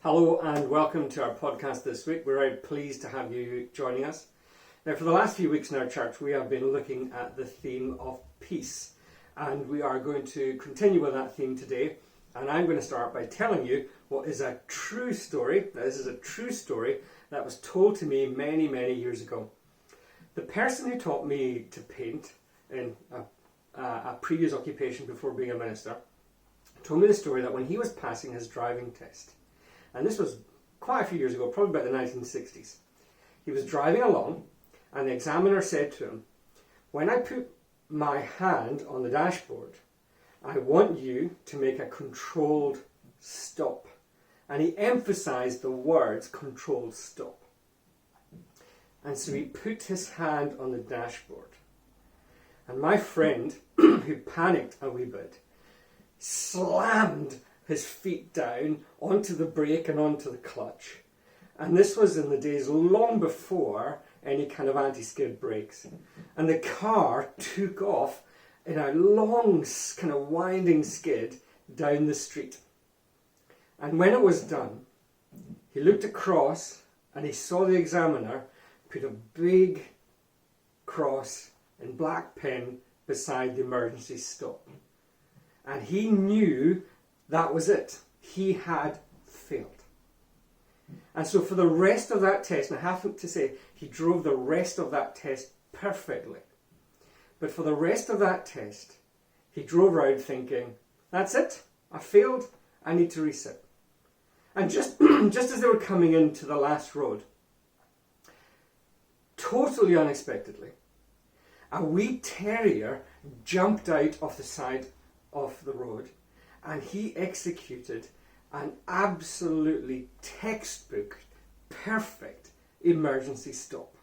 Hello and welcome to our podcast this week. We're very pleased to have you joining us. Now, for the last few weeks in our church, we have been looking at the theme of peace. And we are going to continue with that theme today. And I'm going to start by telling you what is a true story. Now, this is a true story that was told to me many, many years ago. The person who taught me to paint in a previous occupation before being a minister told me the story that when he was passing his driving test, and this was quite a few years ago, probably about the 1960s. He was driving along and the examiner said to him, "When I put my hand on the dashboard, I want you to make a controlled stop." And he emphasized the words controlled stop. And so he put his hand on the dashboard. And my friend, who panicked a wee bit, slammed his feet down onto the brake and onto the clutch. And this was in the days long before any kind of anti-skid brakes. And the car took off in a long kind of winding skid down the street. And when it was done, he looked across and he saw the examiner put a big cross in black pen beside the emergency stop. And he knew that was it. He had failed. And so for the rest of that test, and I have to say, he drove the rest of that test perfectly. But for the rest of that test, he drove around thinking, that's it, I failed, I need to reset. And just as they were coming into the last road, totally unexpectedly, a wee terrier jumped out of the side of the road and he executed an absolutely textbook, perfect emergency stop.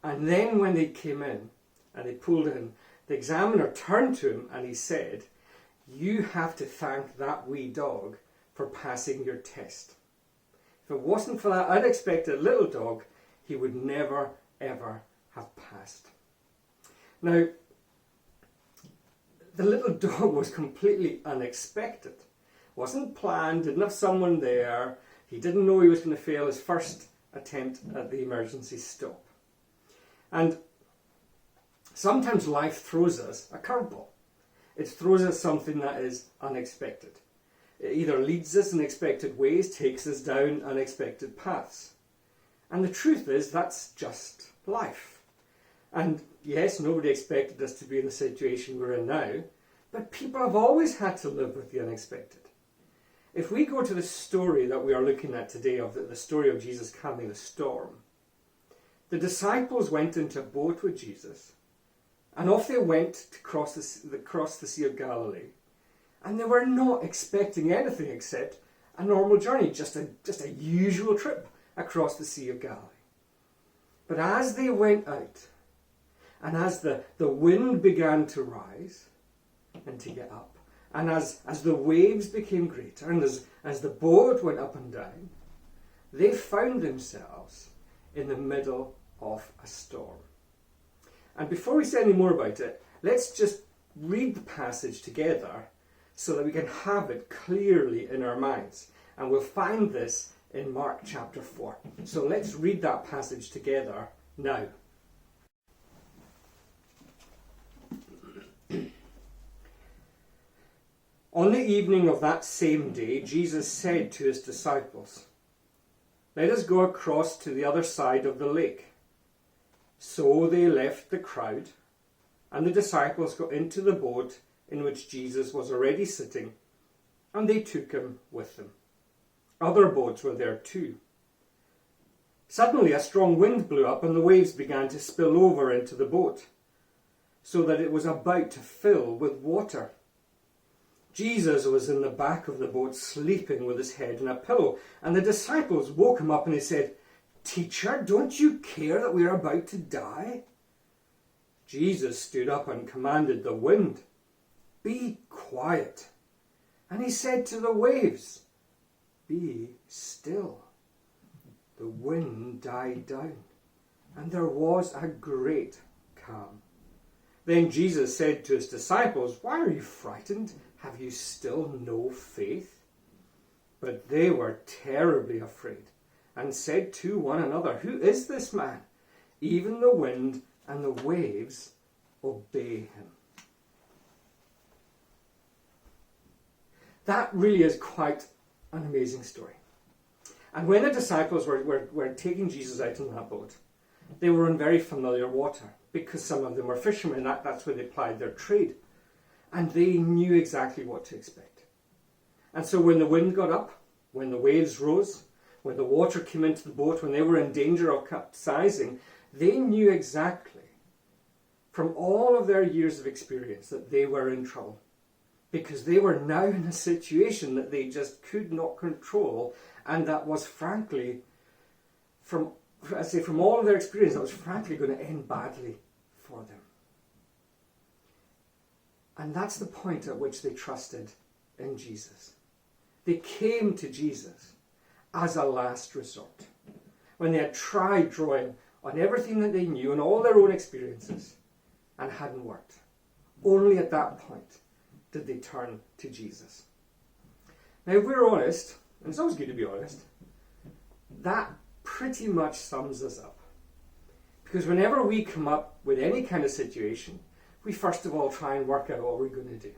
And then when they came in and they pulled in, the examiner turned to him and he said, "You have to thank that wee dog for passing your test. If it wasn't for that unexpected little dog, he would never, ever have passed." Now, the little dog was completely unexpected. Wasn't planned, didn't have someone there. He didn't know he was going to fail his first attempt at the emergency stop. And sometimes life throws us a curveball. It throws us something that is unexpected. It either leads us in unexpected ways, takes us down unexpected paths. And the truth is, that's just life. And yes, nobody expected us to be in the situation we're in now, but people have always had to live with the unexpected. If we go to the story that we are looking at today, of the story of Jesus calming the storm, the disciples went into a boat with Jesus, and off they went to cross the Sea of Galilee. And they were not expecting anything except a normal journey, just a usual trip across the Sea of Galilee. But as they went out, and as the wind began to rise and to get up, and as the waves became greater, and as the boat went up and down, they found themselves in the middle of a storm. And before we say any more about it, let's just read the passage together so that we can have it clearly in our minds. And we'll find this in Mark chapter 4. So let's read that passage together now. On the evening of that same day, Jesus said to his disciples, "Let us go across to the other side of the lake." So they left the crowd, and the disciples got into the boat in which Jesus was already sitting, and they took him with them. Other boats were there too. Suddenly a strong wind blew up, and the waves began to spill over into the boat, so that it was about to fill with water. Jesus was in the back of the boat sleeping with his head in a pillow, and the disciples woke him up and they said, "Teacher, don't you care that we are about to die?" Jesus stood up and commanded the wind, "Be quiet." And he said to the waves, "Be still." The wind died down, and there was a great calm. Then Jesus said to his disciples, "Why are you frightened? Have you still no faith?" But they were terribly afraid and said to one another, "Who is this man? Even the wind and the waves obey him." That really is quite an amazing story. And when the disciples were taking Jesus out in that boat, they were in very familiar water because some of them were fishermen. That's where they plied their trade. And they knew exactly what to expect. And so when the wind got up, when the waves rose, when the water came into the boat, when they were in danger of capsizing, they knew exactly from all of their years of experience that they were in trouble. Because they were now in a situation that they just could not control, and that was frankly, from all of their experience, that was frankly going to end badly for them. And that's the point at which they trusted in Jesus. They came to Jesus as a last resort. When they had tried drawing on everything that they knew and all their own experiences and hadn't worked. Only at that point did they turn to Jesus. Now, if we're honest, and it's always good to be honest, that pretty much sums us up. Because whenever we come up with any kind of situation, we first of all try and work out what we're going to do.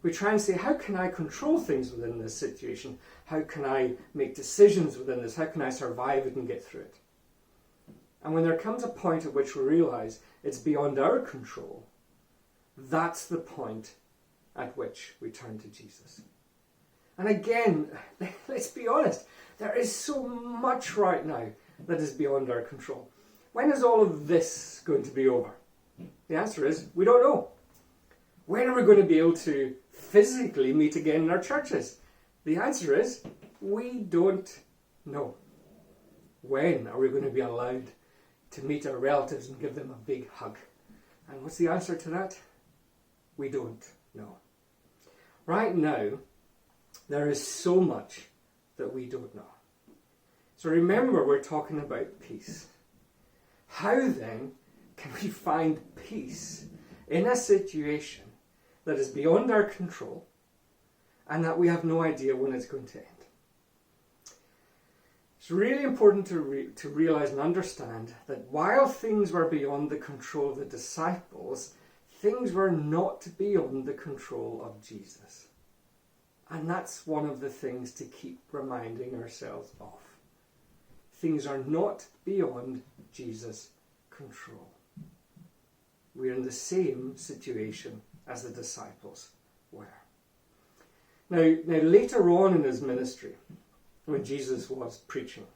We try and say, how can I control things within this situation? How can I make decisions within this? How can I survive it and get through it? And when there comes a point at which we realise it's beyond our control, that's the point at which we turn to Jesus. And again, let's be honest, there is so much right now that is beyond our control. When is all of this going to be over? The answer is, we don't know. When are we going to be able to physically meet again in our churches? The answer is, we don't know. When are we going to be allowed to meet our relatives and give them a big hug? And what's the answer to that? We don't know. Right now, there is so much that we don't know. So remember, we're talking about peace. How then can we find peace in a situation that is beyond our control and that we have no idea when it's going to end? It's really important to realize and understand that while things were beyond the control of the disciples, things were not beyond the control of Jesus. And that's one of the things to keep reminding ourselves of. Things are not beyond Jesus' control. We're in the same situation as the disciples were. Now later on in his ministry, when Jesus was preaching,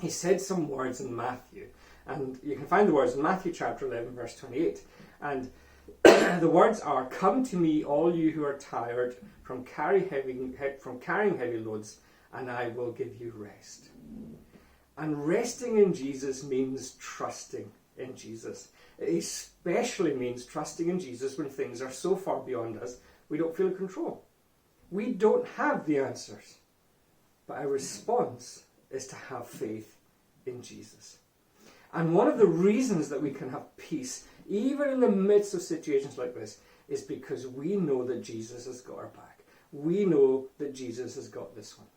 he said some words in Matthew. And you can find the words in Matthew chapter 11, verse 28. And the words are, "Come to me, all you who are tired from carrying heavy loads, and I will give you rest." And resting in Jesus means trusting in Jesus. It especially means trusting in Jesus when things are so far beyond us, we don't feel in control. We don't have the answers. But our response is to have faith in Jesus. And one of the reasons that we can have peace, even in the midst of situations like this, is because we know that Jesus has got our back. We know that Jesus has got this one.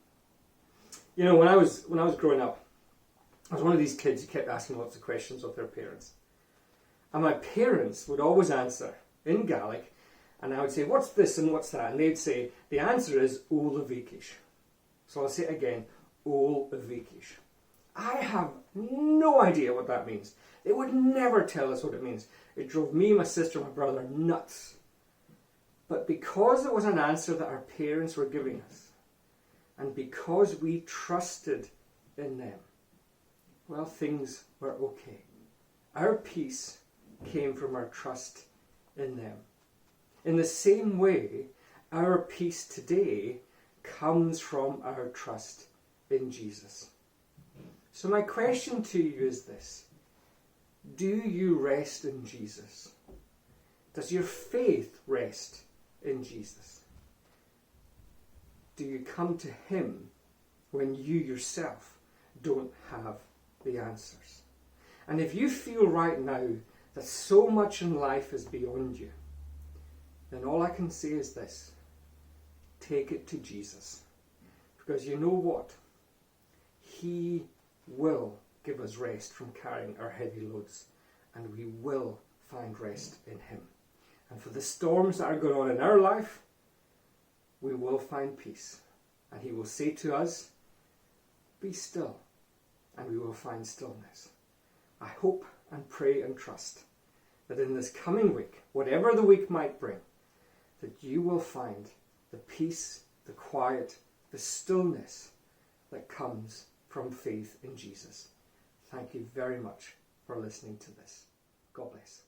You know, when I was growing up, I was one of these kids who kept asking lots of questions of their parents. And my parents would always answer in Gaelic, and I would say, "What's this and what's that?" And they'd say, "The answer is Ól a Bhíochais." So I'll say it again, Ól a Bhíochais. I have no idea what that means. They would never tell us what it means. It drove me, my sister, my brother nuts. But because it was an answer that our parents were giving us, and because we trusted in them, well, things were okay. Our peace came from our trust in them. In the same way, our peace today comes from our trust in Jesus. So my question to you is this: do you rest in Jesus? Does your faith rest in Jesus? Do you come to him when you yourself don't have the answers? And if you feel right now that so much in life is beyond you, then all I can say is this: take it to Jesus. Because you know what? He will give us rest from carrying our heavy loads, and we will find rest in him. And for the storms that are going on in our life, we will find peace. And he will say to us, be still, and we will find stillness. I hope and pray and trust that in this coming week, whatever the week might bring, that you will find the peace, the quiet, the stillness that comes from faith in Jesus. Thank you very much for listening to this. God bless.